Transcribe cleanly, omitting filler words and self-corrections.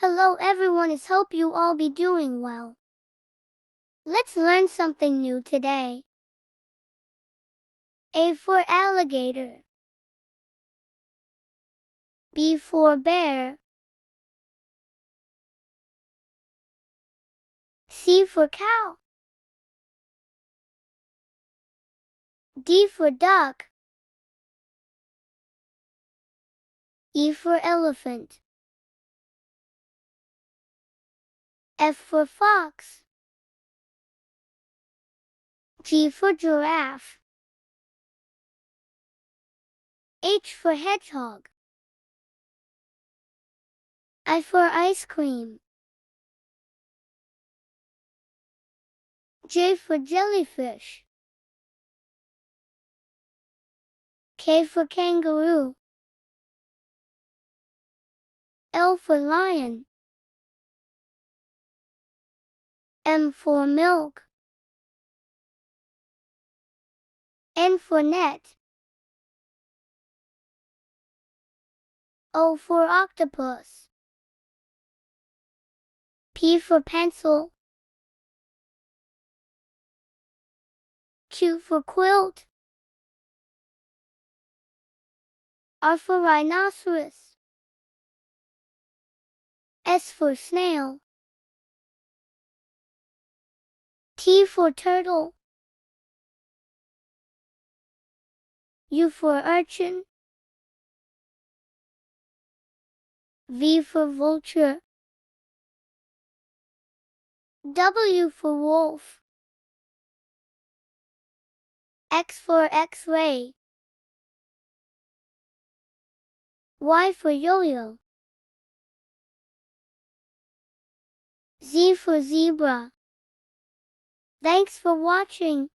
Hello everyone, I hope you all be doing well. Let's learn something new today. A for alligator. B for bear. C for cow. D for duck. E for elephant. F for fox. G for giraffe. H for hedgehog. I for ice cream. J for jellyfish. K for kangaroo. L for lion. M for milk. N for net. O for octopus. P for pencil. Q for quilt. R for rhinoceros. S for snail. T for turtle. U for urchin. V for vulture. W for wolf. X for X-ray. Y for yo-yo. Z for zebra. Thanks for watching.